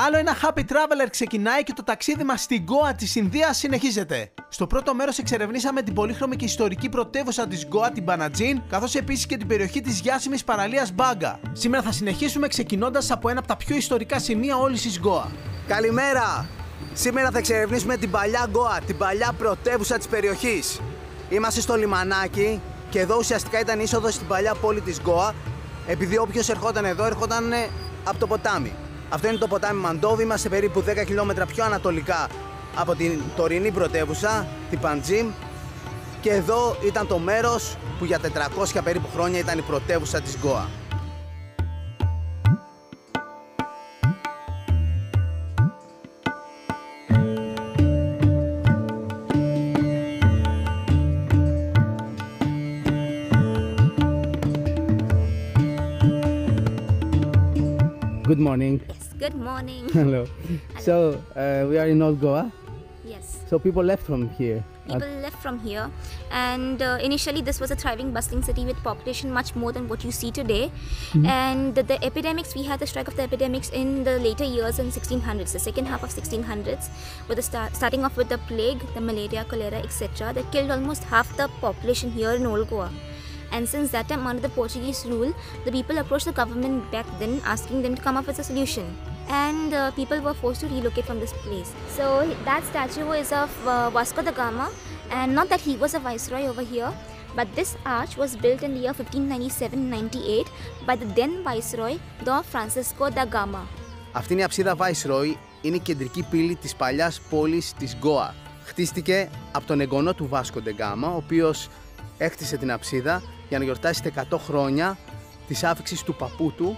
Άλλο ένα Happy Traveler ξεκινάει και το ταξίδι μας στην Γκόα της Ινδίας συνεχίζεται. Στο πρώτο μέρος εξερευνήσαμε την πολύχρωμη και ιστορική πρωτεύουσα της Γκόα, την Πανατζίν, καθώς επίσης και την περιοχή της διάσημης παραλίας Μπάγκα. Σήμερα θα συνεχίσουμε ξεκινώντας από ένα από τα πιο ιστορικά σημεία όλης της Γκόα. Καλημέρα! Σήμερα θα εξερευνήσουμε την παλιά Γκόα, την παλιά πρωτεύουσα της περιοχής. Είμαστε στο λιμανάκι και εδώ ουσιαστικά ήταν είσοδος στην παλιά πόλη της Γκόα, επειδή όποιος ερχόταν εδώ ερχόταν από το ποτάμι. Αυτό είναι το ποτάμι Μαντόβι, είμαστε περίπου 10 χιλιόμετρα πιο ανατολικά από την τωρινή πρωτεύουσα, την Παντζίμ, και εδώ ήταν το μέρος που για 400 περίπου χρόνια ήταν η πρωτεύουσα της Γκόα. Good morning. Yes, good morning. Hello. So we are in Old Goa. Yes, So people left from here. people left from here, and initially this was a thriving, bustling city with population much more than what you see today. And the epidemics, we had the strike of the epidemics in the later years in 1600s, the second half of 1600s, with the starting off with the plague, the malaria, cholera, etc. that killed almost half the population here in Old Goa. And since that time, under the Portuguese rule, the people approached the government back then asking them to come up with a solution. And people were forced to relocate from this place. So that statue is of Vasco da Gama, and not that he was a viceroy over here, but this arch was built in the year 1597-98 by the then viceroy, Don Francisco da Gama. Αυτή είναι η αψίδα Viceroy, είναι η κεντρική πύλη της παλιάς πόλης της Γκόα. Χτίστηκε από τον εγγονό του Βάσκο ντε Γκάμα, ο οποίος έκτισε την αψίδα για να γιορτάσει τα 100 χρόνια της άφιξης του παππού του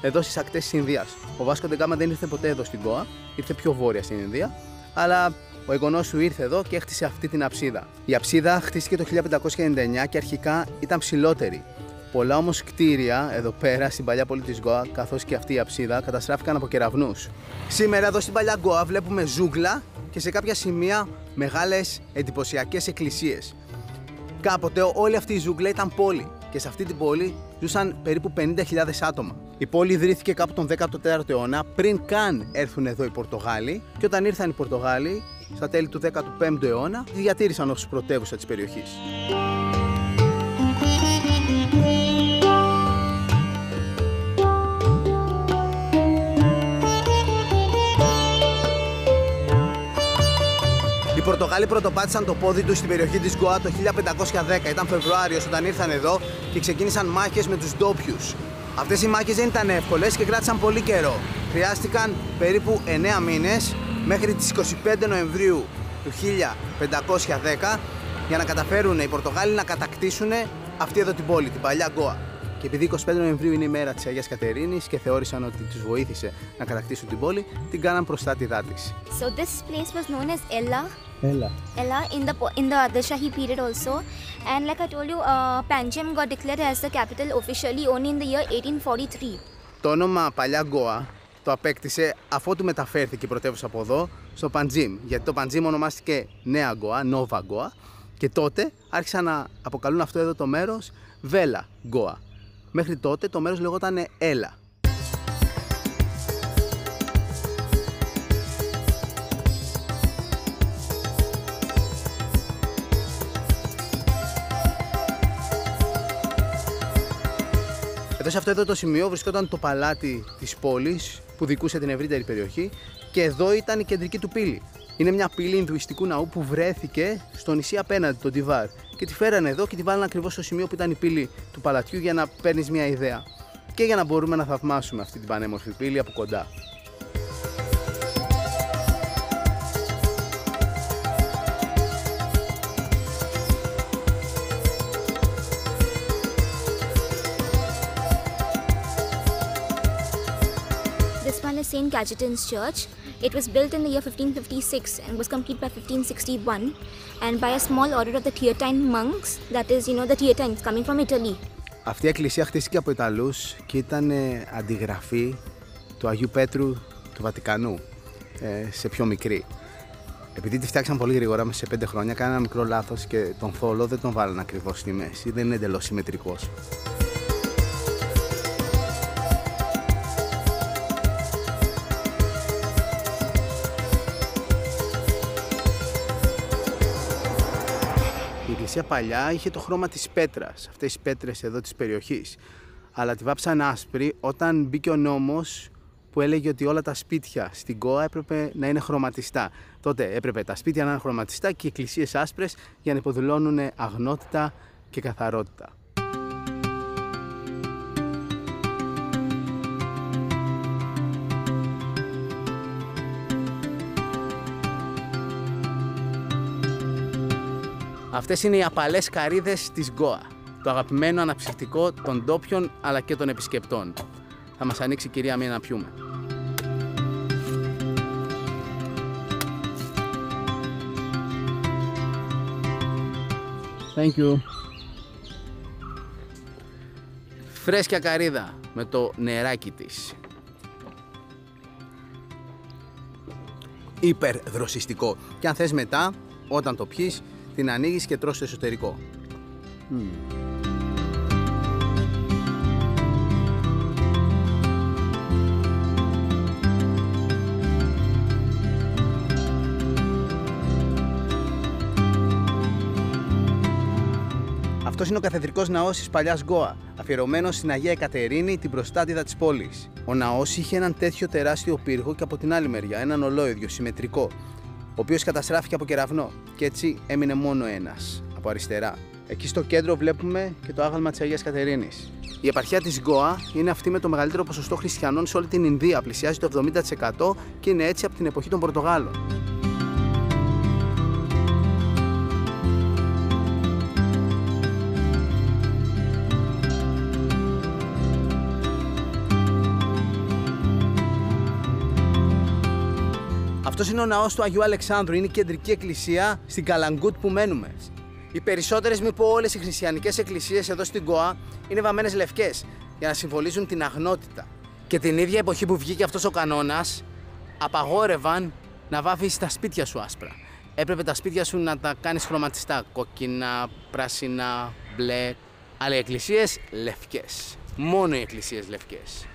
εδώ στις ακτές της Ινδίας. Ο Βάσκο ντε Γκάμα δεν ήρθε ποτέ εδώ στην Γκόα, ήρθε πιο βόρεια στην Ινδία, αλλά ο εγγονός του ήρθε εδώ και έκτισε αυτή την αψίδα. Η αψίδα χτίστηκε το 1599 και αρχικά ήταν ψηλότερη. Πολλά όμως κτίρια εδώ πέρα στην παλιά πόλη της Γκόα, καθώς και αυτή η αψίδα, καταστράφηκαν από κεραυνούς. Σήμερα εδώ στην παλιά Γκόα βλέπουμε ζούγκλα και σε κάποια σημεία μεγάλες εντυπωσιακές εκκλησίες. Κάποτε όλη αυτή η ζούγκλα ήταν πόλη και σε αυτή την πόλη ζούσαν περίπου 50.000 άτομα. Η πόλη ιδρύθηκε κάπου τον 14ο αιώνα, πριν καν έρθουν εδώ οι Πορτογάλοι, και όταν ήρθαν οι Πορτογάλοι στα τέλη του 15ου αιώνα, τη διατήρησαν ως πρωτεύουσα της περιοχής. Οι Πορτογάλοι πρωτοπάτησαν το πόδι τους στην περιοχή της Γκόα το 1510. Ήταν Φεβρουάριος όταν ήρθαν εδώ και ξεκίνησαν μάχες με τους ντόπιους. Αυτές οι μάχες δεν ήταν εύκολες και κράτησαν πολύ καιρό. Χρειάστηκαν περίπου 9 μήνες μέχρι τις 25 Νοεμβρίου του 1510 για να καταφέρουν οι Πορτογάλοι να κατακτήσουν αυτή εδώ την πόλη, την παλιά Γκόα. Και επειδή 25 Νοεμβρίου είναι η μέρα της Αγίας Κατερίνης και θεώρησαν ότι τους βοήθησε να κατακτήσουν την πόλη, την κάναν προστάτηδά της. So this place was known as Ella. Ella. Ella in the Adilshahi period also, and like I told you, Panjim got declared as the capital officially only in the year 1843. Το όνομα παλιά Γκόα το απέκτησε αφότου μεταφέρθηκε η πρωτεύουσα από εδώ στο Παντζίμ, γιατί το Παντζίμ ονομάστηκε Νέα Γκόα, Νόβα Γκόα, και τότε άρχισαν να αποκαλούν αυτό εδώ το μέρος Βέλα Γκόα. Μέχρι τότε το μέρος λεγόταν Έλα. Εδώ σε αυτό εδώ το σημείο βρισκόταν το παλάτι της πόλης που δικούσε την ευρύτερη περιοχή και εδώ ήταν η κεντρική του πύλη. Είναι μια πύλη Ινδουιστικού ναού που βρέθηκε στο νησί απέναντι, τον Τιβάρ. Και τη φέρανε εδώ και τη βάλανε ακριβώς στο σημείο που ήταν η πύλη του παλατιού για να παίρνεις μια ιδέα. Και για να μπορούμε να θαυμάσουμε αυτή την πανέμορφη πύλη από κοντά. This one is St. Cajetan's Church. It was built in the year 1556 and was complete by 1561, and by a small order of the Theatine monks, that is, the Theatines coming from Italy. Αυτή η εκκλησία χτίστηκε από Ιταλούς και ήταν αντιγραφή του Αγίου Πέτρου του Βατικανού, σε πιο μικρή. Επειδή τη φτιάξαν πολύ γρήγορα, μέσα σε 5 χρόνια, κάνανε ένα μικρό λάθος και τον θόλο δεν τον βάλανε ακριβώς στη μέση, δεν είναι εντελώς συμμετρικός. εκκλησία παλιά είχε το χρώμα της πέτρας, αυτές οι πέτρες εδώ της περιοχής. Αλλά τη βάψαν άσπρη όταν μπήκε ο νόμος που έλεγε ότι όλα τα σπίτια στην Γκόα έπρεπε να είναι χρωματιστά. Τότε έπρεπε τα σπίτια να είναι χρωματιστά και οι εκκλησίες άσπρες για να υποδηλώνουν αγνότητα και καθαρότητα. Αυτές είναι οι απαλές καρύδες της Γκόα, το αγαπημένο αναψυκτικό των ντόπιων αλλά και των επισκεπτών. Θα μας ανοίξει η κυρία μία να πιούμε. Thank you. Φρέσκια καρύδα με το νεράκι της. Υπερδροσιστικό. Και αν θες μετά, όταν το πιείς, την ανοίγεις και τρως το εσωτερικό. Αυτός είναι ο καθεδρικός ναός της παλιάς Γκόα, αφιερωμένος στην Αγία Εκατερίνη, την προστάτηδα της πόλης. Ο ναός είχε έναν τέτοιο τεράστιο πύργο και από την άλλη μεριά έναν ολόιδιο, συμμετρικό, ο οποίος καταστράφηκε από κεραυνό και έτσι έμεινε μόνο ένας, από αριστερά. Εκεί στο κέντρο βλέπουμε και το άγαλμα της Αγίας Κατερίνης. Η επαρχία της Γκόα είναι αυτή με το μεγαλύτερο ποσοστό χριστιανών σε όλη την Ινδία, πλησιάζει το 70% και είναι έτσι από την εποχή των Πορτογάλων. Αυτός είναι ο ναός του Αγίου Αλεξάνδρου, είναι η κεντρική εκκλησία στην Καλαγκούτ που μένουμε. Οι περισσότερες, μη πω όλες οι χριστιανικές εκκλησίες εδώ στην Γκόα είναι βαμμένες λευκές για να συμβολίζουν την αγνότητα. Και την ίδια εποχή που βγήκε αυτός ο κανόνας, απαγόρευαν να βάφεις τα σπίτια σου άσπρα. Έπρεπε τα σπίτια σου να τα κάνεις χρωματιστά, κόκκινα, πράσινα, μπλε. Αλλά οι εκκλησίες λευκές. Μόνο οι εκκλησίες λευκές.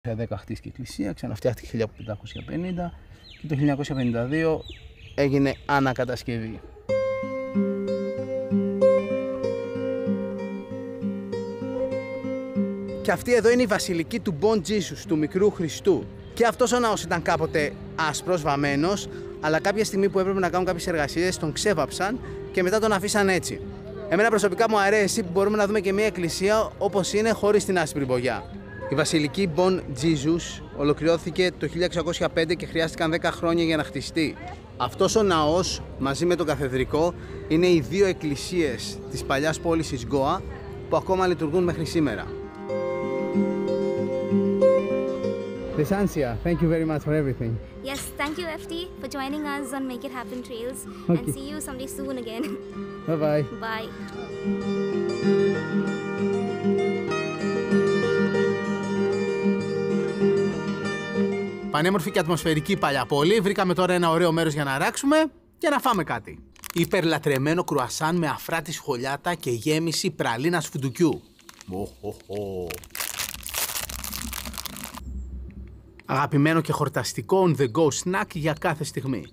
Το 2010 χτίστηκε η εκκλησία, ξαναφτιάχτηκε το 1550 και το 1952 έγινε ανακατασκευή. Και αυτή εδώ είναι η βασιλική του Bon Jesus, του μικρού Χριστού. Και αυτός ο ναός ήταν κάποτε άσπρος, βαμμένος, αλλά κάποια στιγμή που έπρεπε να κάνουν κάποιες εργασίες τον ξέβαψαν και μετά τον αφήσαν έτσι. Εμένα προσωπικά μου αρέσει που μπορούμε να δούμε και μια εκκλησία όπως είναι χωρίς την άσπρη μπογιά. Η βασιλική Bon Jesus ολοκληρώθηκε το 1605 και χρειάστηκαν 10 χρόνια για να χτιστεί. Αυτός ο ναός μαζί με το καθεδρικό είναι οι δύο εκκλησίες της παλιάς πόλης της Γκόα που ακόμα λειτουργούν μέχρι σήμερα. Desantia, thank you very much for everything. Yes, thank you, FT, for joining us on Make It Happen Trails. Okay. And see you someday soon again. Bye-bye. Bye. Πανέμορφη και ατμοσφαιρική παλιά πόλη. Βρήκαμε τώρα ένα ωραίο μέρος για να αράξουμε και να φάμε κάτι. Υπερλατρεμένο κρουασάν με αφράτη σχολιάτα και γέμιση πραλίνας φουντουκιού. Αγαπημένο και χορταστικό on the go snack για κάθε στιγμή.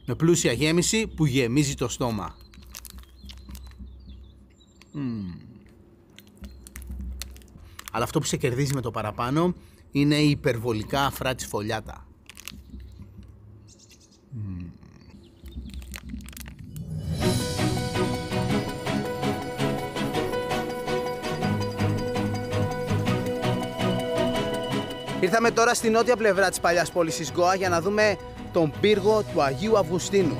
Με πλούσια γέμιση που γεμίζει το στόμα. Αλλά αυτό που σε κερδίζει με το παραπάνω είναι η υπερβολικά αφρά τσιφολιάτα. Ήρθαμε τώρα στη νότια πλευρά της παλιάς πόλης της Γκόα για να δούμε τον πύργο του Αγίου Αυγουστίνου.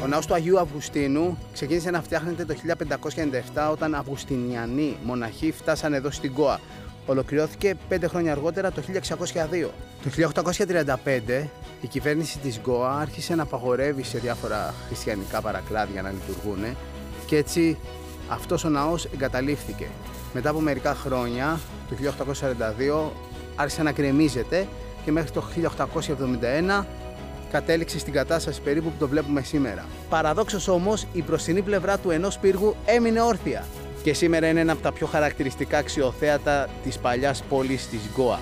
Ο ναός του Αγίου Αυγουστίνου ξεκίνησε να φτιάχνεται το 1597 όταν Αυγουστινιανοί μοναχοί φτάσανε εδώ στην Γκόα. Ολοκληρώθηκε 5 χρόνια αργότερα το 1602. Το 1835 η κυβέρνηση της Γκόα άρχισε να απαγορεύει σε διάφορα χριστιανικά παρακλάδια να λειτουργούν και έτσι αυτός ο ναός εγκαταλείφθηκε. Μετά από μερικά χρόνια, το 1842 άρχισε να γκρεμίζεται και μέχρι το 1871 κατέληξε στην κατάσταση περίπου που το βλέπουμε σήμερα. Παραδόξως όμως, η μπροστινή πλευρά του ενός πύργου έμεινε όρθια και σήμερα είναι ένα από τα πιο χαρακτηριστικά αξιοθέατα της παλιάς πόλης της Γκόα.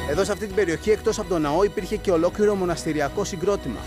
Εδώ σε αυτή την περιοχή, εκτός από τον ναό, υπήρχε και ολόκληρο μοναστηριακό συγκρότημα.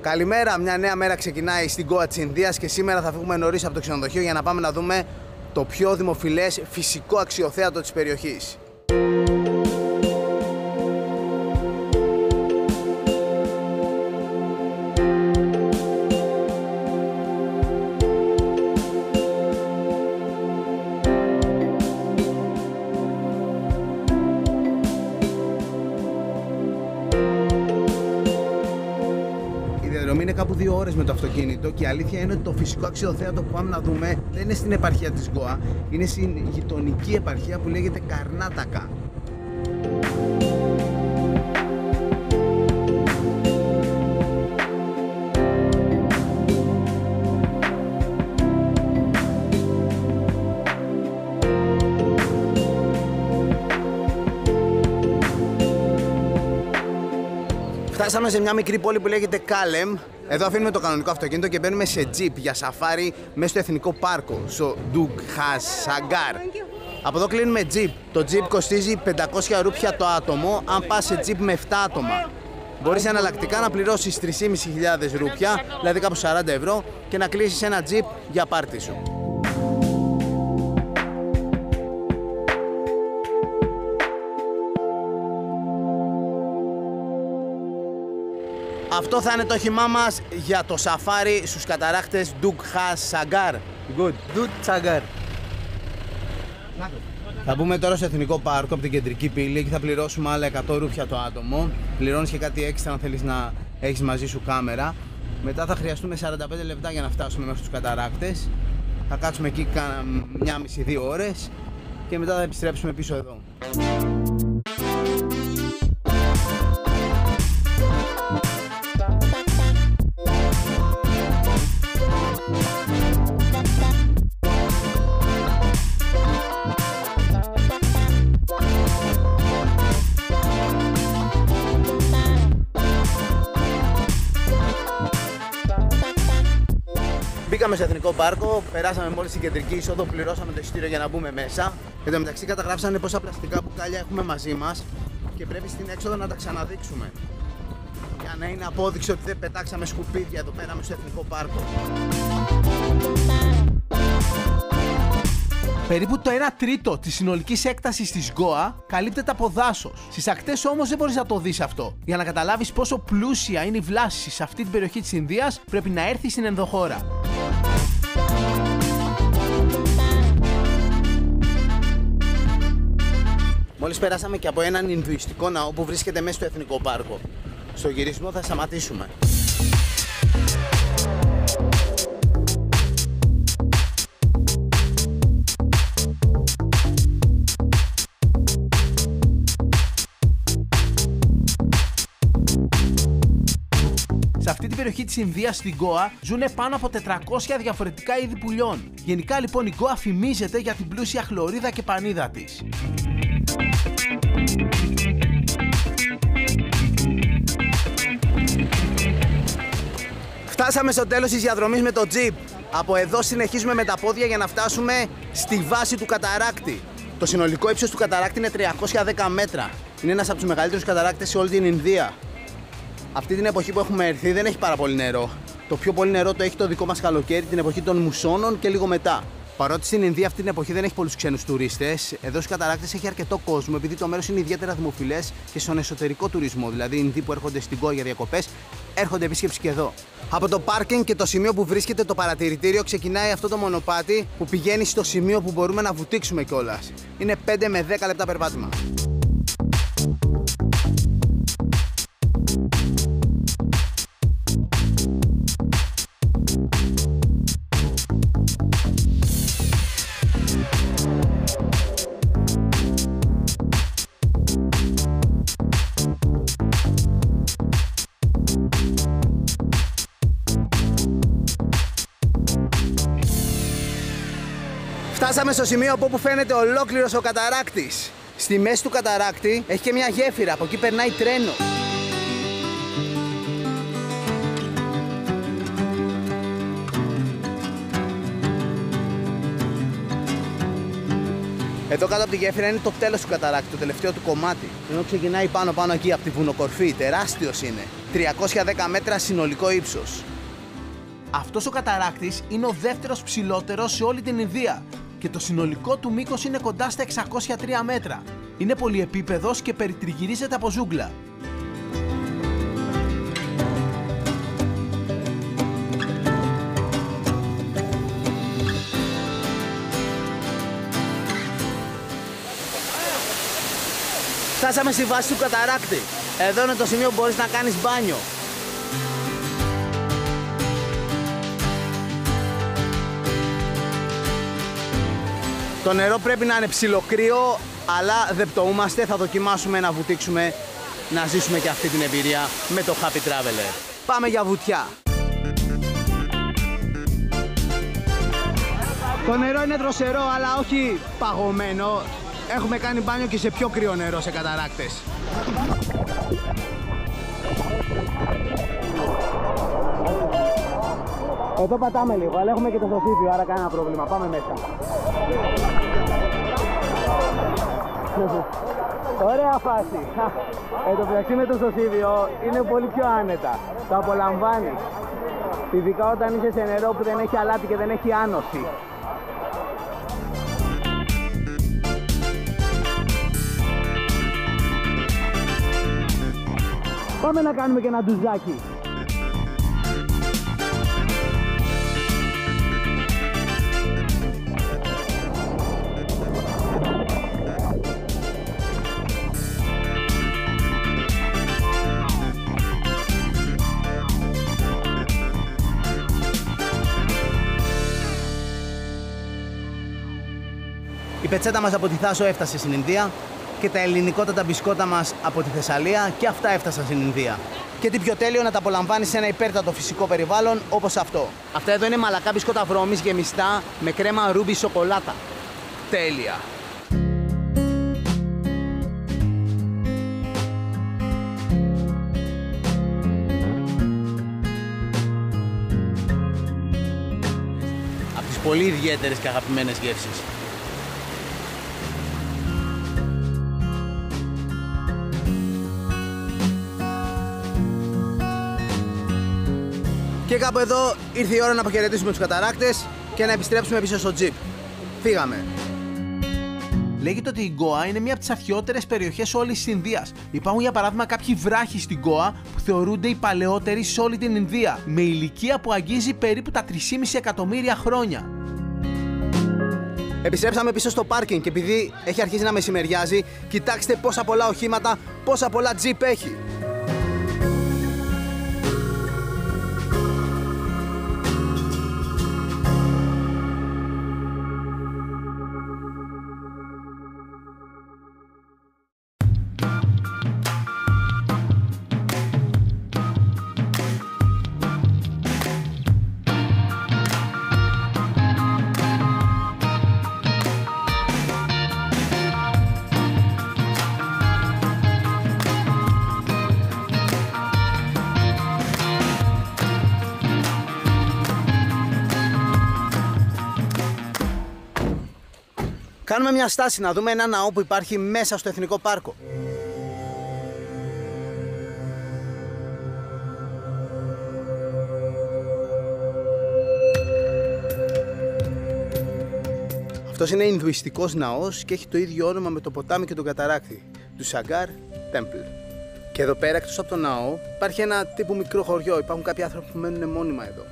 Καλημέρα, μια νέα μέρα ξεκινάει στην Γκόα της Ινδίας και σήμερα θα φύγουμε νωρίς από το ξενοδοχείο για να πάμε να δούμε το πιο δημοφιλές φυσικό αξιοθέατο της περιοχής. Είναι κάπου 2 ώρες με το αυτοκίνητο και η αλήθεια είναι ότι το φυσικό αξιοθέατο που πάμε να δούμε δεν είναι στην επαρχία της Γκόα, είναι στην γειτονική επαρχία που λέγεται Καρνάτακα. Φτάσαμε σε μια μικρή πόλη που λέγεται Κάλεμ. Εδώ αφήνουμε το κανονικό αυτοκίνητο και μπαίνουμε σε τζιπ για σαφάρι μέσα στο εθνικό πάρκο, στο Ντουγκχασαγκάρ. Από εδώ κλείνουμε τζιπ. Το τζιπ κοστίζει 500 ρούπια το άτομο αν πας σε τζιπ με 7 άτομα. Μπορείς εναλλακτικά να πληρώσεις 3.500 ρούπια, δηλαδή κάπου 40 ευρώ, και να κλείσεις ένα τζιπ για πάρτι σου. Αυτό θα είναι το όχημά μας για το σαφάρι στους καταρράκτες Ντουγκχασαγκάρ. Good. Ντουγκχασαγκάρ. Θα μπούμε τώρα στο εθνικό πάρκο από την κεντρική πύλη και θα πληρώσουμε άλλα 100 ρούπια το άτομο. Πληρώνεις και κάτι έξτρα αν θέλεις να έχεις μαζί σου κάμερα. Μετά θα χρειαστούμε 45 λεπτά για να φτάσουμε μέχρι τους καταρράκτες. Θα κάτσουμε εκεί 1,5-2 ώρες και μετά θα επιστρέψουμε πίσω εδώ. Μπήκαμε στο εθνικό πάρκο, περάσαμε μόλις στην κεντρική είσοδο, πληρώσαμε το εισιτήριο για να μπούμε μέσα. Εν τω μεταξύ καταγράψανε πόσα πλαστικά μπουκάλια έχουμε μαζί μας και πρέπει στην έξοδο να τα ξαναδείξουμε. Για να είναι απόδειξη ότι δεν πετάξαμε σκουπίδια εδώ πέρα μέσα στο εθνικό πάρκο. Περίπου το 1 τρίτο της συνολικής έκτασης της Γκόα καλύπτεται από δάσος. Στις ακτές όμως δεν μπορείς να το δεις αυτό. Για να καταλάβεις πόσο πλούσια είναι η βλάση σε αυτή την περιοχή της Ινδίας, πρέπει να έρθεις στην ενδοχώρα. Μόλις περάσαμε και από έναν Ινδουιστικό ναό που βρίσκεται μέσα στο Εθνικό Πάρκο. Στο γυρισμό θα σταματήσουμε. Σε αυτή την περιοχή της Ινδίας, στην Γκόα, ζουν πάνω από 400 διαφορετικά είδη πουλιών. Γενικά λοιπόν η Γκόα φημίζεται για την πλούσια χλωρίδα και πανίδα της. Φτάσαμε στο τέλος της διαδρομής με το τζιπ. Από εδώ συνεχίζουμε με τα πόδια για να φτάσουμε στη βάση του καταράκτη. Το συνολικό ύψος του καταράκτη είναι 310 μέτρα. Είναι ένας από τους μεγαλύτερους καταράκτες σε όλη την Ινδία. Αυτή την εποχή που έχουμε έρθει δεν έχει πάρα πολύ νερό. Το πιο πολύ νερό το έχει το δικό μας καλοκαίρι, την εποχή των μουσώνων και λίγο μετά. Παρότι στην Ινδία αυτή την εποχή δεν έχει πολλούς ξένους τουρίστες, εδώ στους καταράκτες έχει αρκετό κόσμο, επειδή το μέρος είναι ιδιαίτερα δημοφιλές και στον εσωτερικό τουρισμό. Δηλαδή, οι Ινδοί που έρχονται στην Γκόα για διακοπές έρχονται επίσκεψη και εδώ. Από το πάρκινγκ και το σημείο που βρίσκεται το παρατηρητήριο ξεκινάει αυτό το μονοπάτι που πηγαίνει στο σημείο που μπορούμε να βουτήξουμε κιόλας. Είναι 5 με 10 λεπτά περπάτημα. Φτάσαμε στο σημείο από όπου φαίνεται ολόκληρος ο καταράκτης. Στη μέση του καταράκτη έχει και μια γέφυρα, από εκεί περνάει τρένο. Εδώ κάτω από τη γέφυρα είναι το τέλος του καταράκτη, το τελευταίο του κομμάτι. Ενώ ξεκινάει πάνω εκεί από τη βουνοκορφή, τεράστιος είναι. 310 μέτρα συνολικό ύψος. Αυτός ο καταράκτης είναι ο δεύτερος ψηλότερος σε όλη την Ινδία και το συνολικό του μήκος είναι κοντά στα 603 μέτρα. Είναι πολυεπίπεδος και περιτριγυρίζεται από ζούγκλα. Φτάσαμε στη βάση του καταράκτη. Εδώ είναι το σημείο που μπορείς να κάνεις μπάνιο. Το νερό πρέπει να είναι ψιλοκρύο, αλλά δεν πτωούμαστε. Θα δοκιμάσουμε να βουτήξουμε, να ζήσουμε και αυτή την εμπειρία με το Happy Traveler. Πάμε για βουτιά. Το νερό είναι δροσερό, αλλά όχι παγωμένο. Έχουμε κάνει μπάνιο και σε πιο κρύο νερό σε καταράκτες. Εδώ πατάμε λίγο, αλλά έχουμε και το σωσίβιο, άρα κανένα πρόβλημα. Πάμε μέσα. Ωραία φάση. Το μεταξύ με το σωσίβιο είναι πολύ πιο άνετα. Το απολαμβάνεις. Ειδικά όταν είσαι σε νερό που δεν έχει αλάτι και δεν έχει άνοση. Πάμε να κάνουμε και ένα ντουζάκι. Η πετσέτα μας από τη Θάσο έφτασε στην Ινδία και τα ελληνικότατα μπισκότα μας από τη Θεσσαλία και αυτά έφτασαν στην Ινδία. Και τι πιο τέλειο να τα απολαμβάνεις σε ένα υπέρτατο φυσικό περιβάλλον όπως αυτό. Αυτά εδώ είναι μαλακά μπισκότα βρώμης γεμιστά με κρέμα ρούμπι σοκολάτα. Τέλεια! Από τις πολύ ιδιαίτερες και αγαπημένες γεύσεις. Και κάπου εδώ ήρθε η ώρα να αποχαιρετήσουμε τους καταράκτες και να επιστρέψουμε πίσω στο τζιπ. Φύγαμε! Λέγεται ότι η Γκόα είναι μία από τις αρχαιότερες περιοχές όλης της Ινδίας. Υπάρχουν για παράδειγμα κάποιοι βράχοι στην Γκόα που θεωρούνται οι παλαιότεροι σε όλη την Ινδία, με ηλικία που αγγίζει περίπου τα 3,5 εκατομμύρια χρόνια. Επιστρέψαμε πίσω στο πάρκινγκ και επειδή έχει αρχίσει να μεσημεριάζει, κοιτάξτε πόσα πολλά οχήματα, πόσα πολλά τζιπ έχει. Κάνουμε μια στάση να δούμε ένα ναό που υπάρχει μέσα στο Εθνικό Πάρκο. Αυτός είναι Ινδουιστικός ναός και έχει το ίδιο όνομα με το ποτάμι και τον καταράκτη, του Σαγκάρ Temple. Και εδώ πέρα, εκτός από το ναό, υπάρχει ένα τύπου μικρό χωριό. Υπάρχουν κάποιοι άνθρωποι που μένουν μόνιμα εδώ.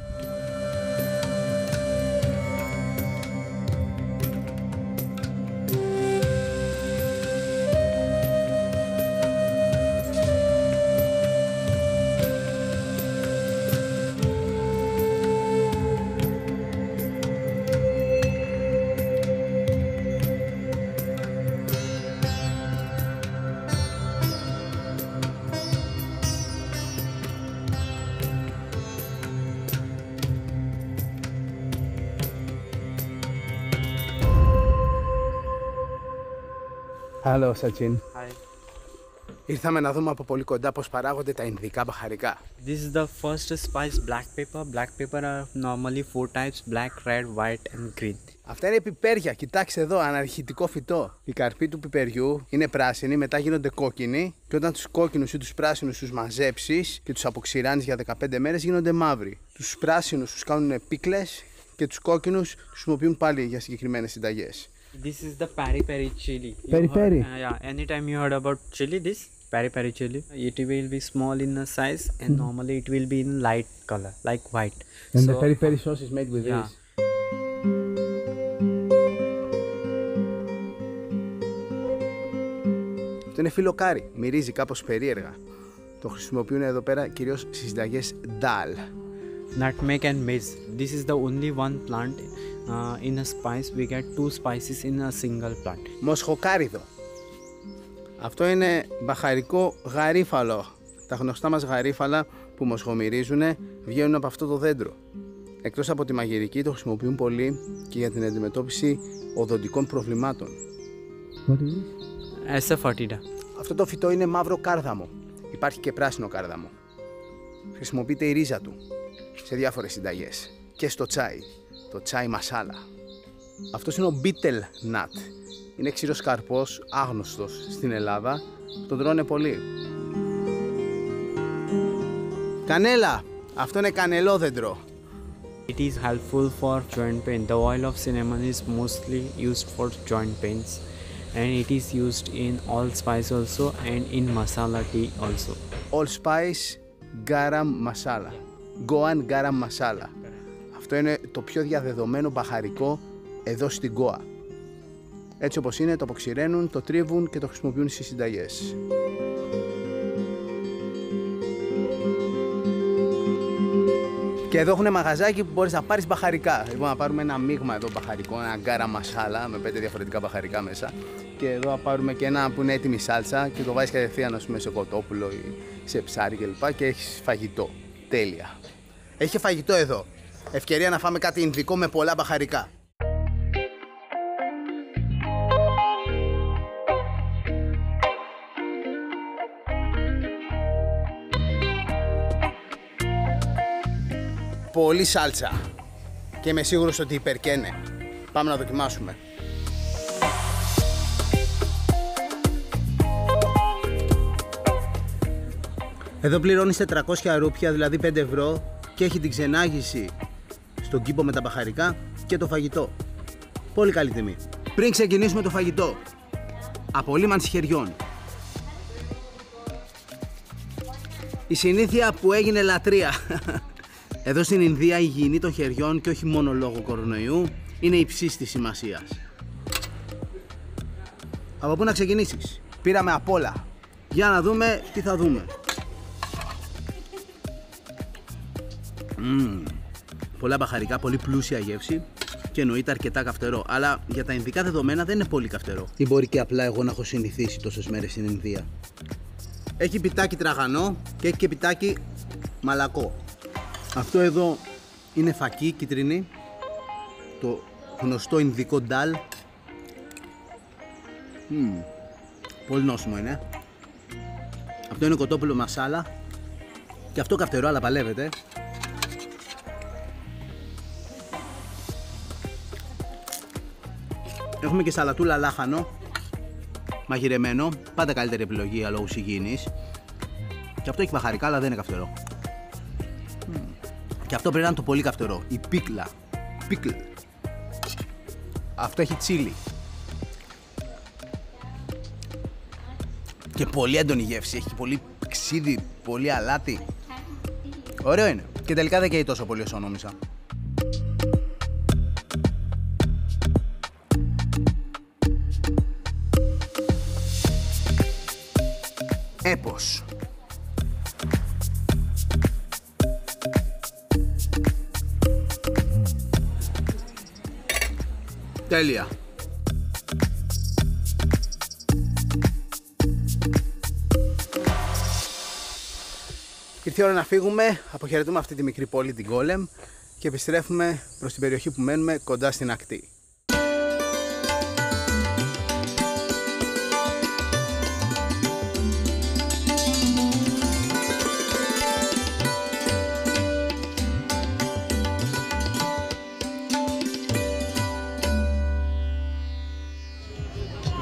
Hello, Sachin. Hi. Ήρθαμε να δούμε από πολύ κοντά πώς παράγονται τα Ινδικά μπαχαρικά. This is the first spice, black pepper. Black pepper are normally 4 types: black, red, white and green. Αυτά είναι πιπέρια, κοιτάξτε εδώ, αναρχητικό φυτό. Οι καρποί του πιπεριού είναι πράσινοι, μετά γίνονται κόκκινοι και όταν τους κόκκινους ή τους πράσινους τους μαζέψεις και τους αποξηράνεις για 15 μέρες γίνονται μαύροι. Τους πράσινους τους κάνουν πίκλες και τους κόκκινους τους χρησιμοποιούν πάλι για συγκεκριμένες συνταγές. This is the peri peri chili. Peri-peri? Yeah, anytime you heard about chili, this peri peri chili. It will be small in size and normally it will be in light color, like white. And the peri-peri sauce is made with Yeah. this. Αυτό είναι φιλοκάρι, μυρίζει κάπως περίεργα. Το χρησιμοποιούν εδώ πέρα κυρίως στις συνταγές dal. Nutmeg and mace. This is the only one plant in a spice. We get 2 spices in a single plant. Μοσχοκάριδο. Αυτό είναι μπαχαρικό γαρίφαλο. Τα γνωστά μας γαρίφαλα που μοσχομυρίζουν βγαίνουν από αυτό το δέντρο. Εκτός από τη μαγειρική το χρησιμοποιούν πολύ και για την αντιμετώπιση οδοντικών προβλημάτων. What is this? Asafoetida. Αυτό το φυτό είναι μαύρο κάρδαμο. Υπάρχει και πράσινο κάρδαμο. Χρησιμοποιείται η ρίζα του σε διάφορες συνταγές και στο τσάι, το τσάι μασάλα. Αυτός είναι ο betel nut. Είναι ξηρός καρπός, άγνωστος στην Ελλάδα, τον τρώνε πολύ. Κανέλα! Αυτό είναι κανελόδεντρο. It is helpful for joint pain. The oil of cinnamon is mostly used for joint pains and it is used in allspice also and in masala tea also. Allspice garam masala. Goan garam masala. Αυτό είναι το πιο διαδεδομένο μπαχαρικό εδώ στην Γκόα. Έτσι όπως είναι, το αποξηραίνουν, το τρίβουν και το χρησιμοποιούν στις συνταγές. Και εδώ έχουν μαγαζάκι που μπορείς να πάρεις μπαχαρικά. Λοιπόν, να πάρουμε ένα μείγμα εδώ μπαχαρικό, ένα γκάρα μασάλα με 5 διαφορετικά μπαχαρικά μέσα. Και εδώ θα πάρουμε και ένα που είναι έτοιμη σάλτσα και το βάζεις κατευθείαν, ας πούμε, σε κοτόπουλο ή σε ψάρι κλπ. Και έχεις φαγητό. Τέλεια. Έχει και φαγητό εδώ. Ευκαιρία να φάμε κάτι ινδικό με πολλά μπαχαρικά. Πολύ σάλτσα και είμαι σίγουρος ότι υπερκαίνε. Πάμε να δοκιμάσουμε. Εδώ πληρώνεις 400 ρούπια, δηλαδή 5 ευρώ και έχει την ξενάγηση στον κήπο με τα μπαχαρικά και το φαγητό. Πολύ καλή τιμή. Πριν ξεκινήσουμε το φαγητό, απολύμανση χεριών. Η συνήθεια που έγινε λατρεία. Εδώ στην Ινδία η υγιεινή των χεριών και όχι μόνο λόγω κορονοϊού είναι υψής της σημασίας. Από πού να ξεκινήσεις? Πήραμε απ' όλα. Για να δούμε τι θα δούμε. Πολλά μπαχαρικά, πολύ πλούσια γεύση και εννοείται αρκετά καυτερό. Αλλά για τα ινδικά δεδομένα δεν είναι πολύ καυτερό. Ή μπορεί και απλά εγώ να έχω συνηθίσει τόσες μέρες στην Ινδία. Έχει πιτάκι τραγανό και έχει και πιτάκι μαλακό. Αυτό εδώ είναι φακί κίτρινη, το γνωστό ινδικό ντάλ. Πολύ νόστιμο είναι. Αυτό είναι κοτόπουλο μασάλα και αυτό καυτερό αλλά παλεύεται. Έχουμε και σαλατούλα λάχανο, μαγειρεμένο, πάντα καλύτερη επιλογή για λόγους υγιεινής. Και αυτό έχει μπαχαρικά αλλά δεν είναι καυτερό. Και αυτό πρέπει να είναι το πολύ καυτερό, η πίκλα. Πίκλ. Αυτό έχει τσίλι. Και πολύ έντονη γεύση, έχει πολύ ξύδι, πολύ αλάτι. Ωραίο είναι. Και τελικά δεν καίει τόσο πολύ όσο νόμιζα. Έπος. Τέλεια. Ήρθε η ώρα να φύγουμε, αποχαιρετούμε αυτή τη μικρή πόλη, την Γκόλεμ, και επιστρέφουμε προς την περιοχή που μένουμε κοντά στην ακτή.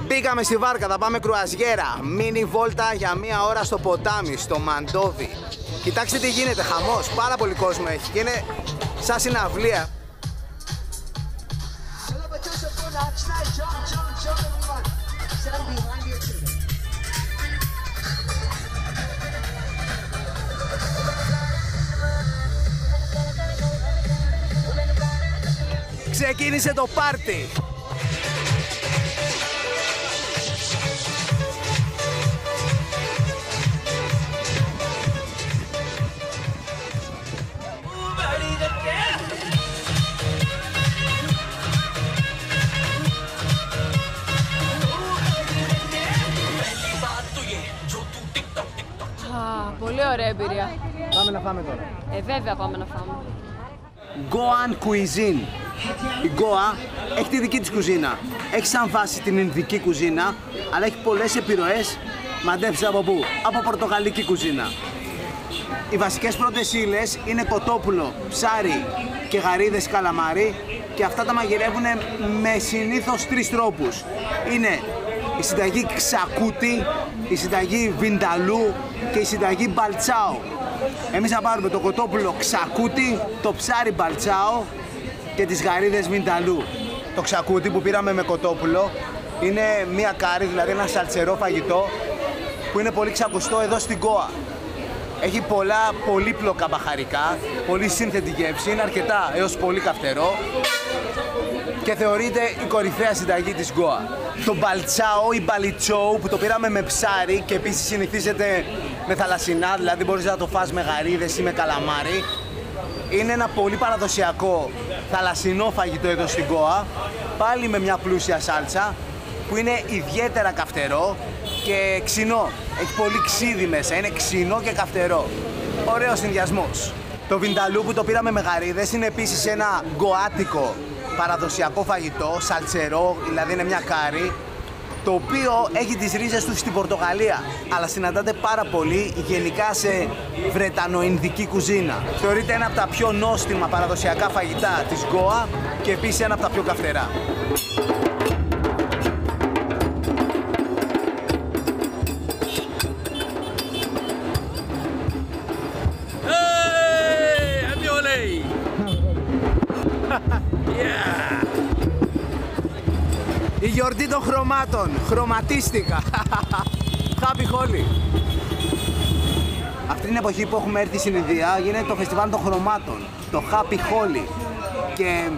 Μπήκαμε στη βάρκα, θα πάμε κρουαζιέρα. Μίνι βόλτα για μία ώρα στο ποτάμι, στο Μαντόβι. Κοιτάξτε τι γίνεται, χαμός, πάρα πολύ κόσμο έχει και είναι σαν συναυλία. Ξεκίνησε το πάρτι. Πολύ ωραία εμπειρία. Πάμε να φάμε τώρα. Βέβαια πάμε να φάμε. Goan Cuisine. Η Goa έχει τη δική της κουζίνα. Έχει σαν βάση την Ινδική κουζίνα, αλλά έχει πολλές επιρροές. Μαντέψτε από πού? Από πορτογαλική κουζίνα. Οι βασικές πρώτες ύλες είναι κοτόπουλο, ψάρι και γαρίδες καλαμάρι και αυτά τα μαγειρεύουν με συνήθως 3 τρόπους. Είναι η συνταγή ξακούτι, η συνταγή βινταλού και η συνταγή μπαλτσάο. Εμείς θα πάρουμε το κοτόπουλο ξακούτι, το ψάρι μπαλτσάο και τις γαρίδες βινταλού. Το ξακούτι που πήραμε με κοτόπουλο είναι μία κάρι, δηλαδή ένα σαλτσερό φαγητό που είναι πολύ ξακουστό εδώ στην Goa. Έχει πολλά πολύπλοκα μπαχαρικά, πολύ σύνθετη γεύση, είναι αρκετά έως πολύ καυτερό και θεωρείται η κορυφαία συνταγή της Goa. Το μπαλτσάο ή μπαλιτσόου που το πήραμε με ψάρι και επίσης συνηθίζεται με θαλασσινά, δηλαδή μπορείς να το φας με γαρίδες ή με καλαμάρι. Είναι ένα πολύ παραδοσιακό θαλασσινό φαγητό εδώ στην Goa, πάλι με μια πλούσια σάλτσα που είναι ιδιαίτερα καυτερό και ξινό. Έχει πολύ ξύδι μέσα, είναι ξινό και καυτερό. Ωραίος συνδυασμός. Το βινταλού που το πήραμε με γαρίδες είναι επίσης ένα γκοάτικο παραδοσιακό φαγητό, σαλτσερό, δηλαδή είναι μια κάρι, το οποίο έχει τις ρίζες του στην Πορτογαλία, αλλά συναντάται πάρα πολύ γενικά σε βρετανοινδική κουζίνα. Θεωρείται ένα από τα πιο νόστιμα παραδοσιακά φαγητά της Goa και επίσης ένα από τα πιο καυτερά. Η γιορτή των χρωμάτων. Χρωματίστηκα. Happy Holi. Αυτή την εποχή που έχουμε έρθει στην Ινδία γίνεται το φεστιβάλ των χρωμάτων. Το Happy Holi. Και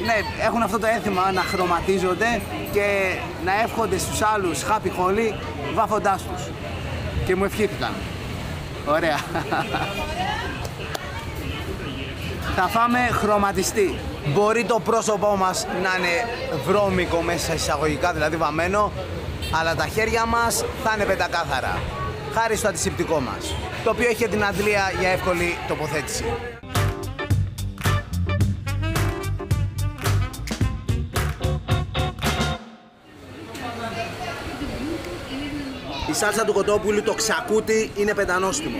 ναι, έχουν αυτό το έθιμα να χρωματίζονται και να εύχονται στους άλλους Happy Holi βάφοντάς τους. Και μου ευχήθηκαν. Ωραία. Θα φάμε χρωματιστή. Μπορεί το πρόσωπό μας να είναι βρώμικο μέσα εισαγωγικά, δηλαδή βαμμένο, αλλά τα χέρια μας θα είναι πεντακάθαρα. Χάρη στο αντισηπτικό μας, το οποίο έχει την αντλία για εύκολη τοποθέτηση. Η σάλτσα του κοτόπουλου, το ξακούτι, είναι πεντανόστιμο.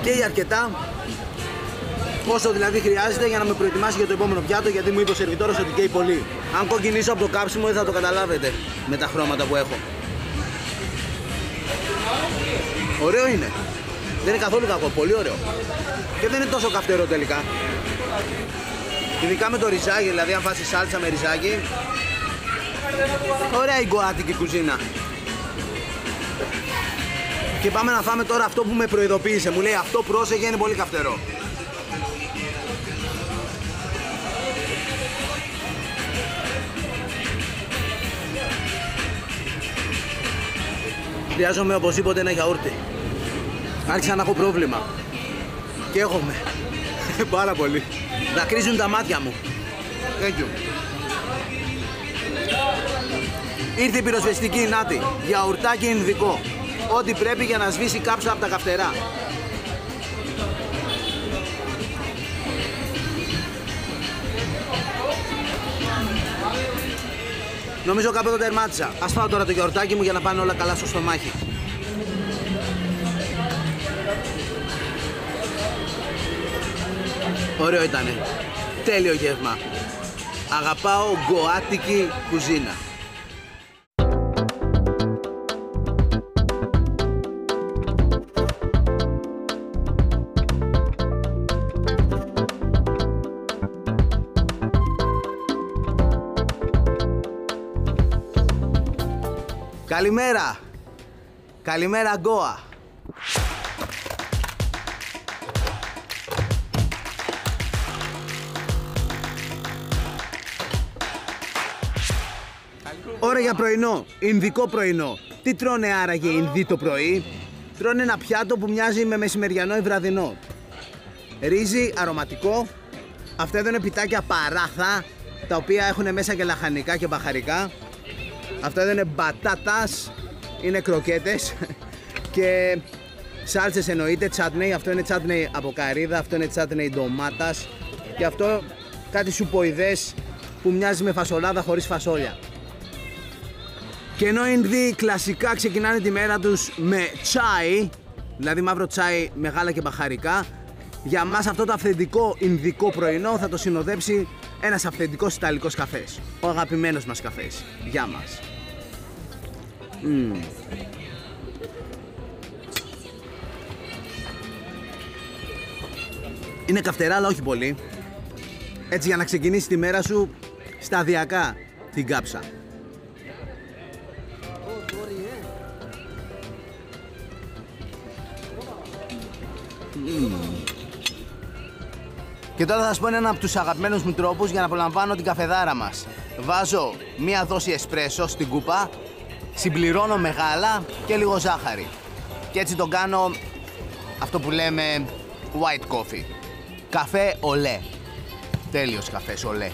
Καίει αρκετά, όσο δηλαδή χρειάζεται για να με προετοιμάσει για το επόμενο πιάτο, γιατί μου είπε ο σερβιτόρος ότι καίει πολύ. Αν κοκκινήσω από το κάψιμο δεν θα το καταλάβετε με τα χρώματα που έχω. Ωραίο είναι. Δεν είναι καθόλου κακό, πολύ ωραίο. Και δεν είναι τόσο καυτερό τελικά. Ειδικά με το ριζάκι, δηλαδή αν φάσει σάλτσα με ριζάκι. Ωραία η γκοάτικη κουζίνα. Και πάμε να φάμε τώρα αυτό που με προειδοποίησε. Μου λέει αυτό πρόσεχε, είναι πολύ καυτερό. Χρειάζομαι οπωσδήποτε ένα γιαούρτι. Άρχισα να έχω πρόβλημα. Και έχομαι. Πάρα πολύ. Δακρύζουν τα μάτια μου. Thank you. Ήρθε η πυροσβεστική, νάτι. Γιαουρτάκι ινδικό. Ό,τι πρέπει για να σβήσει κάψα από τα καυτερά. Νομίζω κάπου εδώ τερμάτισα. Ας φάω τώρα το γιαουρτάκι μου για να πάνε όλα καλά στο στομάχι. Ωραίο ήτανε. Τέλειο γεύμα. Αγαπάω γκοάτικη κουζίνα. Καλημέρα! Καλημέρα Γκόα! Ώρα για πρωινό, ινδικό πρωινό. Τι τρώνε άραγε οι Ινδοί το πρωί? Τρώνε ένα πιάτο που μοιάζει με μεσημεριανό ή βραδινό. Ρύζι αρωματικό. Αυτά εδώ είναι πιτάκια παράθα, τα οποία έχουν μέσα και λαχανικά και μπαχαρικά. Αυτά εδώ είναι μπατάτας, είναι κροκέτες και σάλτσες εννοείται, τσάτνεϊ. Αυτό είναι τσάτνεϊ από καρύδα, αυτό είναι τσάτνεϊ ντομάτας και αυτό κάτι σουποειδές που μοιάζει με φασολάδα χωρίς φασόλια. Και ενώ οι Ινδοί κλασικά ξεκινάνε τη μέρα τους με τσάι, δηλαδή μαύρο τσάι με γάλα και μπαχαρικά, για μας αυτό το αυθεντικό ινδικό πρωινό θα το συνοδέψει ένας αυθεντικός ιταλικός καφές. Ο αγαπημένος μας καφές. Γεια μας. Είναι καυτερά αλλά όχι πολύ. Έτσι για να ξεκινήσει τη μέρα σου σταδιακά την κάψα. Και τώρα θα σας πω έναν από τους αγαπημένους μου τρόπους για να απολαμβάνω την καφεδάρα μας. Βάζω μία δόση εσπρέσο στην κούπα, συμπληρώνω με γάλα και λίγο ζάχαρη. Και έτσι τον κάνω αυτό που λέμε white coffee. Καφέ ολέ. Τέλειος καφές ολέ.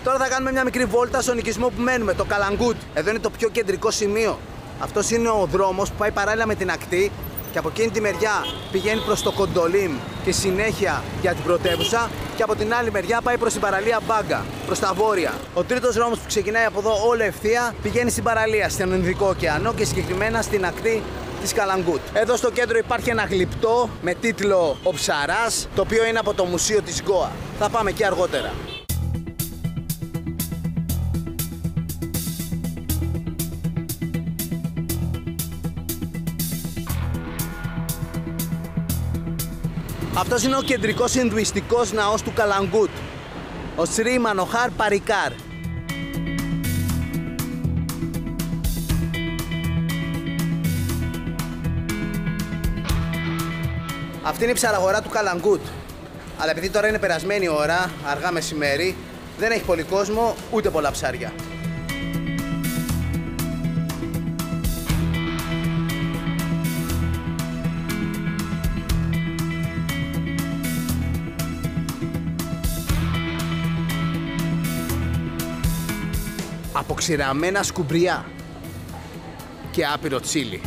Τώρα θα κάνουμε μια μικρή βόλτα στον οικισμό που μένουμε, το Καλαγκούτ. Εδώ είναι το πιο κεντρικό σημείο. Αυτός είναι ο δρόμος που πάει παράλληλα με την ακτή και από εκείνη τη μεριά πηγαίνει προς το Κοντολίμ και συνέχεια για την πρωτεύουσα, και από την άλλη μεριά πάει προς την παραλία Μπάγκα, προς τα βόρεια. Ο τρίτος δρόμος που ξεκινάει από εδώ όλο ευθεία πηγαίνει στην παραλία, στον Ινδικό ωκεανό και συγκεκριμένα στην ακτή της Καλαγκούτ. Εδώ στο κέντρο υπάρχει ένα γλυπτό με τίτλο «Ο Ψαράς», το οποίο είναι από το μουσείο της Γκόα. Θα πάμε εκεί αργότερα. Αυτός είναι ο κεντρικός ινδουιστικός ναός του Καλαγκούτ, ο Σρι Μανοχάρ Παρικάρ. Αυτή είναι η ψαραγορά του Καλαγκούτ, αλλά επειδή τώρα είναι περασμένη ώρα, αργά μεσημέρι, δεν έχει πολύ κόσμο, ούτε πολλά ψάρια. Αποξηραμένα σκουμπριά και άπειρο τσίλι.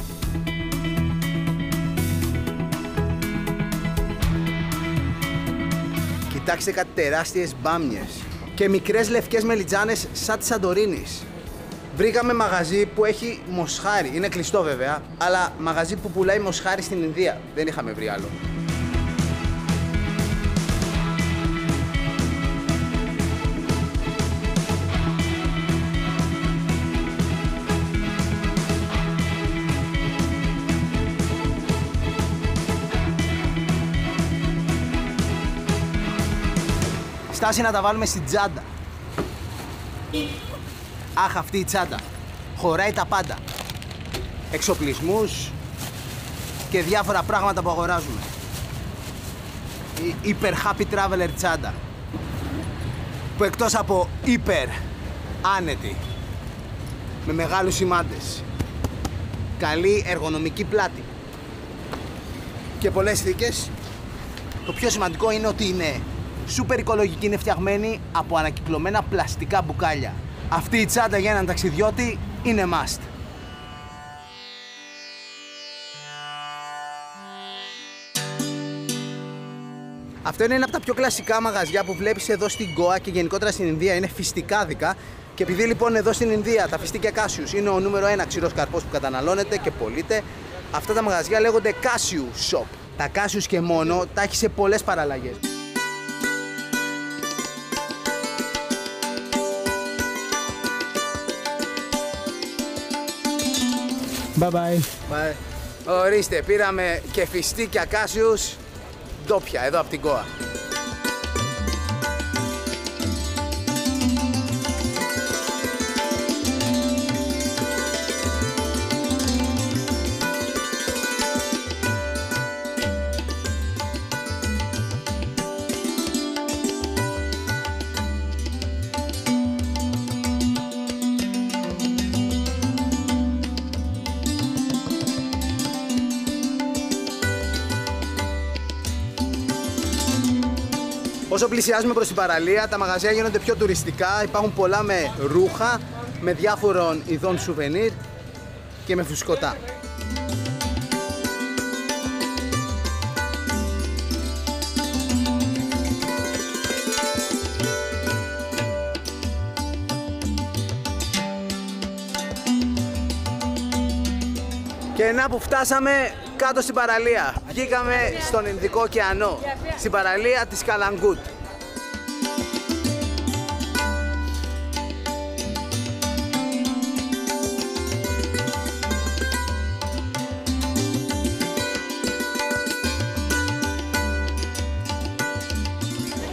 Κοιτάξτε κάτι τεράστιες μπάμιες και μικρές λευκές μελιτζάνες σαν της Σαντορίνης. Βρήκαμε μαγαζί που έχει μοσχάρι, είναι κλειστό βέβαια, αλλά μαγαζί που πουλάει μοσχάρι στην Ινδία. Δεν είχαμε βρει άλλο. Στάση να τα βάλουμε στην τσάντα. Αχ, αυτή η τσάντα χωράει τα πάντα. Εξοπλισμούς και διάφορα πράγματα που αγοράζουμε. Η Hyper Happy Traveler τσάντα, που εκτός από hyper άνετη, με μεγάλους σημάντες, καλή εργονομική πλάτη και πολλές θήκες, το πιο σημαντικό είναι ότι είναι σούπερ οικολογική, είναι φτιαγμένη από ανακυκλωμένα πλαστικά μπουκάλια. Αυτή η τσάντα για έναν ταξιδιώτη είναι must. Αυτό είναι ένα από τα πιο κλασικά μαγαζιά που βλέπεις εδώ στην Γκόα και γενικότερα στην Ινδία. Είναι φιστικάδικα. Και επειδή λοιπόν εδώ στην Ινδία τα φιστίκια Κάσιους είναι ο νούμερο 1 ξηρός καρπός που καταναλώνεται και πωλείται, αυτά τα μαγαζιά λέγονται Cashew Shop. Τα Cashews και μόνο τα έχει σε πολλές παραλλαγές. Bye bye. Bye. Ορίστε, πήραμε και φιστίκια Κάσιους ντόπια εδώ από την Γκόα. Όσο πλησιάζουμε προς την παραλία, τα μαγαζιά γίνονται πιο τουριστικά. Υπάρχουν πολλά με ρούχα, με διάφορων ειδών σουβενίρ και με φουσκωτά. Και να που φτάσαμε κάτω στην παραλία. Βγήκαμε στον Ινδικό ωκεανό, στην παραλία της Καλαγκούτ.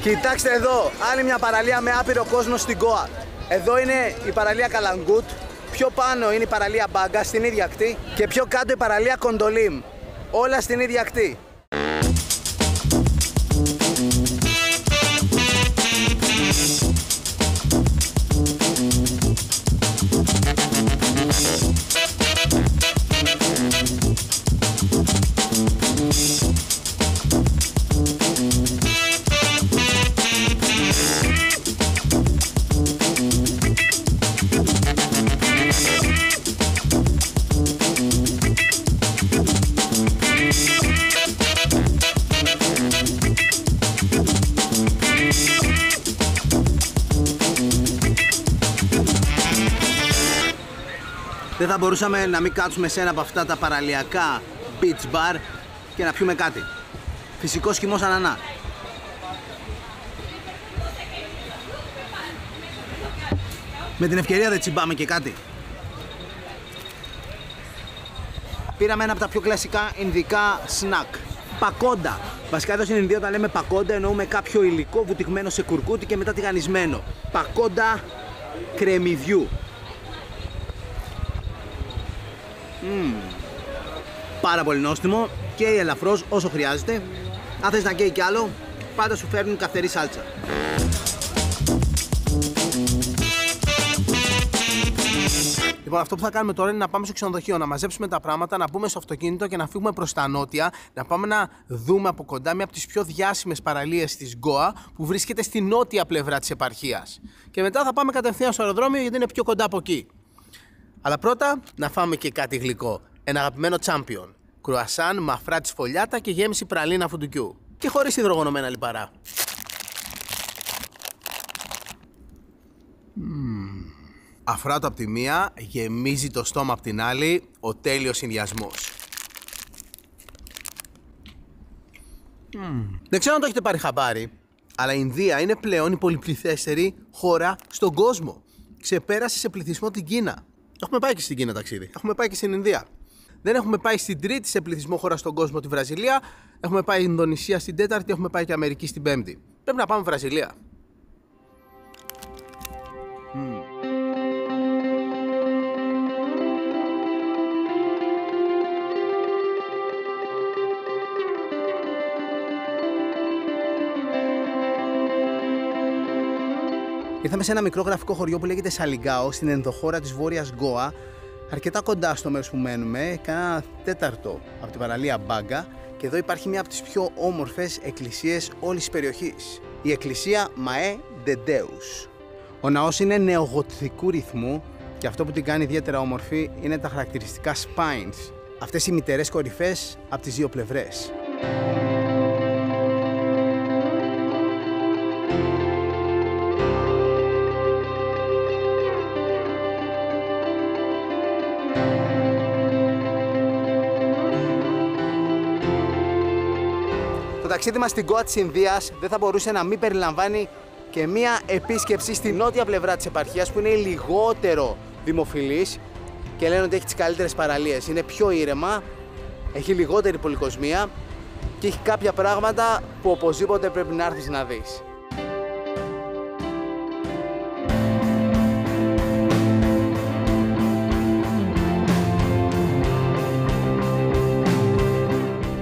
Κοιτάξτε εδώ, άλλη μια παραλία με άπειρο κόσμο στην Γκόα. Εδώ είναι η παραλία Καλαγκούτ. Πιο πάνω είναι η παραλία Μπάγκα, στην ίδια ακτή, και πιο κάτω η παραλία Κοντολίμ, όλα στην ίδια ακτή. θα μπορούσαμε να μην κάτσουμε σε ένα από αυτά τα παραλιακά beach bar και να πιούμε κάτι? Φυσικός χυμός ανανά. Με την ευκαιρία δεν τσιμπάμε και κάτι? Πήραμε ένα από τα πιο κλασικά ινδικά σνακ. Πακόντα. Βασικά εδώ στην Ινδία όταν λέμε πακόντα εννοούμε κάποιο υλικό βουτυγμένο σε κουρκούτι και μετά τηγανισμένο. Πακόντα κρεμμυδιού. Πάρα πολύ νόστιμο, καίει ελαφρώς όσο χρειάζεται. Αν θες να καίει κι άλλο, πάντα σου φέρνουν καυτερή σάλτσα. Λοιπόν, αυτό που θα κάνουμε τώρα είναι να πάμε στο ξενοδοχείο, να μαζέψουμε τα πράγματα, να μπούμε στο αυτοκίνητο και να φύγουμε προς τα νότια, να πάμε να δούμε από κοντά μια από τις πιο διάσημες παραλίες της Γκόα που βρίσκεται στη νότια πλευρά της επαρχίας. Και μετά θα πάμε κατευθείαν στο αεροδρόμιο γιατί είναι πιο κοντά από εκεί. Αλλά πρώτα να φάμε και κάτι γλυκό. Ένα αγαπημένο τσάμπιον. Κρουασάν, μαφρά της φωλιάτα και γέμιση πραλίνα φουντουκιού. Και χωρίς υδρογονωμένα λιπαρά. Αφράτο από τη μία, γεμίζει το στόμα από την άλλη, ο τέλειος συνδυασμός. Δεν ξέρω αν το έχετε πάρει χαμπάρι, αλλά η Ινδία είναι πλέον η πολυπληθέστερη χώρα στον κόσμο. Ξεπέρασε σε πληθυσμό την Κίνα. Έχουμε πάει και στην Κίνα ταξίδι. Έχουμε πάει και στην Ινδία. Δεν έχουμε πάει στην τρίτη σε πληθυσμό χώρα στον κόσμο, τη Βραζιλία. Έχουμε πάει Ινδονησία στην τέταρτη, έχουμε πάει και Αμερική στην πέμπτη. Πρέπει να πάμε Βραζιλία. Ήρθαμε σε ένα μικρό γραφικό χωριό που λέγεται Σαλιγκάο, στην ενδοχώρα της Βόρειας Γκόα, αρκετά κοντά στο μέρος που μένουμε, κάνα τέταρτο από την παραλία Μπάγκα, και εδώ υπάρχει μια από τις πιο όμορφες εκκλησίες όλης της περιοχής. Η εκκλησία Μαέ Ντεντέους. Ο ναός είναι νεογοτθικού ρυθμού και αυτό που την κάνει ιδιαίτερα όμορφη είναι τα χαρακτηριστικά spines, αυτές οι μυτερές κορυφές από τις δύο πλευρές. Το ταξίδι μας στην Γκόα της Ινδίας δεν θα μπορούσε να μην περιλαμβάνει και μία επίσκεψη στη νότια πλευρά της επαρχίας που είναι η λιγότερο δημοφιλής και λένε ότι έχει τις καλύτερες παραλίες. Είναι πιο ήρεμα, έχει λιγότερη πολυκοσμία και έχει κάποια πράγματα που οπωσδήποτε πρέπει να έρθεις να δεις.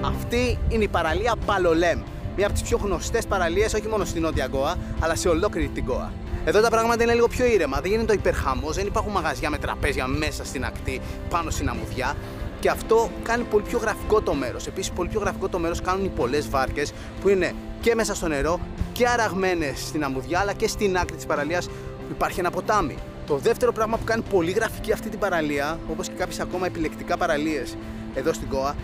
Αυτή είναι η παραλία Παλολέμ, μία από τις πιο γνωστές παραλίες όχι μόνο στη Νότια Γκόα, αλλά σε ολόκληρη την Γκόα. Εδώ τα πράγματα είναι λίγο πιο ήρεμα, δεν γίνεται ο υπερχαμός, δεν υπάρχουν μαγαζιά με τραπέζια μέσα στην ακτή, πάνω στην αμμουδιά. Και αυτό κάνει πολύ πιο γραφικό το μέρος. Επίσης, πολύ πιο γραφικό το μέρος κάνουν οι πολλές βάρκες που είναι και μέσα στο νερό και αραγμένες στην αμμουδιά, αλλά και στην άκρη της παραλίας που υπάρχει ένα ποτάμι. Το δεύτερο πράγμα που κάνει πολύ γραφική αυτή την παραλία, όπως και κάποιες ακόμα επιλεκτικά παραλίες εδώ στην Γκόα,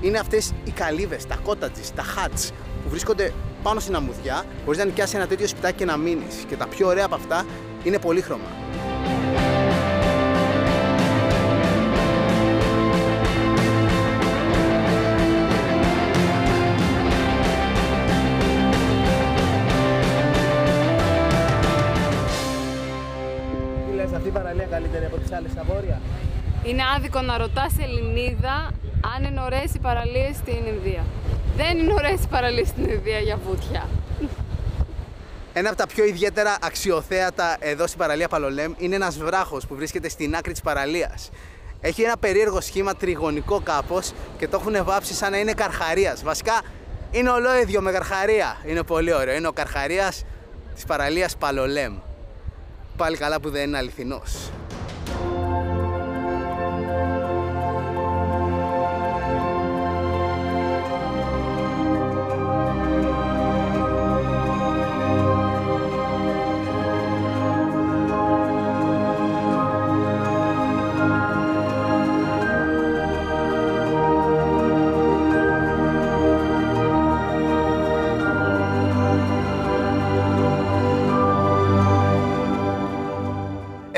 είναι αυτές οι καλύβες, τα cottages, τα huts που βρίσκονται πάνω στην αμμουδιά. Μπορείς να νοικιάσεις ένα τέτοιο σπιτάκι και να μείνεις. Και τα πιο ωραία από αυτά είναι πολύχρωμα. Τι λες, αυτή η παραλία καλύτερη από τις άλλες στα βόρεια? Είναι άδικο να ρωτάς Ελληνίδα αν είναι ωραίες οι παραλίες στην Ινδία. Δεν είναι ωραίες οι παραλίες στην Ινδία για βουτιά. Ένα από τα πιο ιδιαίτερα αξιοθέατα εδώ στην παραλία Παλολέμ είναι ένας βράχος που βρίσκεται στην άκρη της παραλίας. Έχει ένα περίεργο σχήμα, τριγωνικό κάπως, και το έχουν βάψει σαν να είναι καρχαρίας. Βασικά είναι ολόιδιο με καρχαρία. Είναι πολύ ωραίο. Είναι ο καρχαρίας της παραλίας Παλολέμ. Πάλι καλά που δεν είναι αληθινός.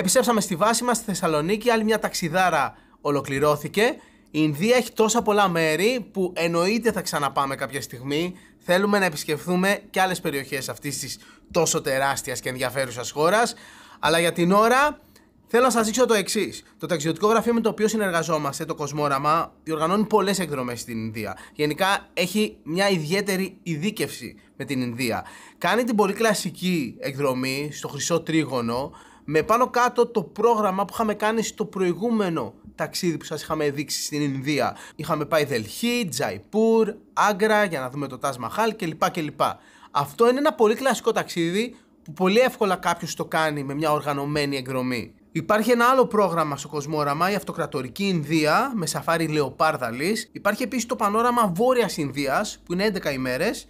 Επιστρέψαμε στη βάση μας στη Θεσσαλονίκη, άλλη μια ταξιδάρα ολοκληρώθηκε. Η Ινδία έχει τόσα πολλά μέρη που εννοείται θα ξαναπάμε κάποια στιγμή. Θέλουμε να επισκεφθούμε και άλλες περιοχές αυτής της τόσο τεράστιας και ενδιαφέρουσας χώρας. Αλλά για την ώρα θέλω να σας δείξω το εξής. Το ταξιδιωτικό γραφείο με το οποίο συνεργαζόμαστε, το Κοσμόραμα, διοργανώνει πολλές εκδρομές στην Ινδία. Γενικά έχει μια ιδιαίτερη ειδίκευση με την Ινδία. Κάνει την πολύ κλασική εκδρομή στο Χρυσό Τρίγωνο, με πάνω κάτω το πρόγραμμα που είχαμε κάνει στο προηγούμενο ταξίδι που σας είχαμε δείξει στην Ινδία. Είχαμε πάει Δελχή, Τζαϊπούρ, Άγκρα για να δούμε το Τάζ Μαχάλ κλπ. Αυτό είναι ένα πολύ κλασικό ταξίδι που πολύ εύκολα κάποιος το κάνει με μια οργανωμένη εκδρομή. Υπάρχει ένα άλλο πρόγραμμα στο Κοσμόραμα, η Αυτοκρατορική Ινδία με σαφάρι λεοπάρδαλης. Υπάρχει επίσης το πανόραμα Βόρειας Ινδίας που είναι 11 ημέρες.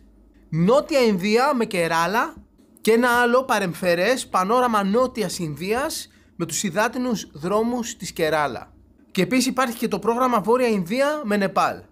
Νότια Ινδία με Κεράλα. Και ένα άλλο παρεμφερές πανόραμα Νότιας Ινδίας με τους υδάτινους δρόμους της Κεράλα. Και επίσης υπάρχει και το πρόγραμμα Βόρεια Ινδία με Νεπάλ.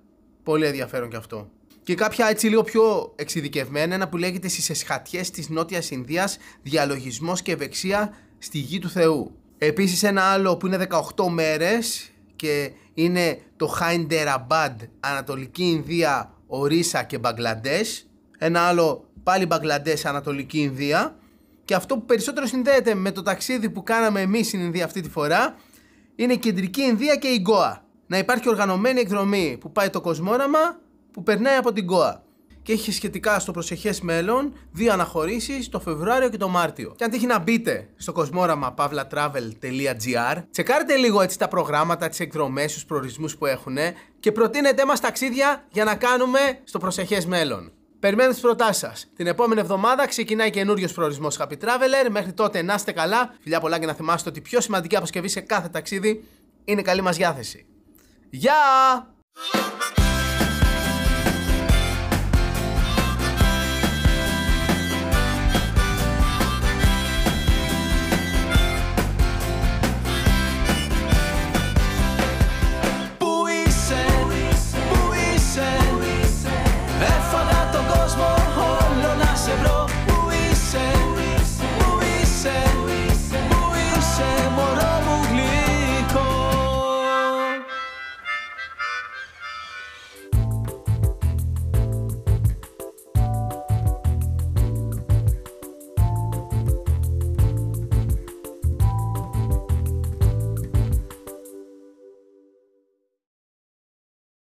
Πολύ ενδιαφέρον και αυτό. Και κάποια έτσι λίγο πιο εξειδικευμένα, ένα που λέγεται στις εσχατιές της Νότιας Ινδίας, διαλογισμός και ευεξία στη γη του Θεού. Επίσης ένα άλλο που είναι 18 μέρες και είναι το Χάιντεραμπάντ, Ανατολική Ινδία, Ορίσα και Μπαγκλαντές. Ένα άλλο πάλι Μπαγκλαντές, Ανατολική Ινδία. Και αυτό που περισσότερο συνδέεται με το ταξίδι που κάναμε εμείς στην Ινδία αυτή τη φορά είναι η Κεντρική Ινδία και η Γκόα. Να υπάρχει οργανωμένη εκδρομή που πάει το Κοσμόραμα που περνάει από την Γκόα. Και έχει σχετικά στο προσεχές μέλλον 2 αναχωρήσεις το Φεβρουάριο και το Μάρτιο. Και αν τύχει να μπείτε στο kosmorama.travel.gr, τσεκάρετε λίγο έτσι τα προγράμματα, τις εκδρομές, τους προορισμούς που έχουν και προτείνετε μας ταξίδια για να κάνουμε στο προσεχές μέλλον. Περιμένω τις προτάσεις σας. Την επόμενη εβδομάδα ξεκινάει καινούριος προορισμός Happy Traveler. Μέχρι τότε να είστε καλά. Φιλιά πολλά και να θυμάστε ότι η πιο σημαντική αποσκευή σε κάθε ταξίδι είναι η καλή μας διάθεση. Γεια!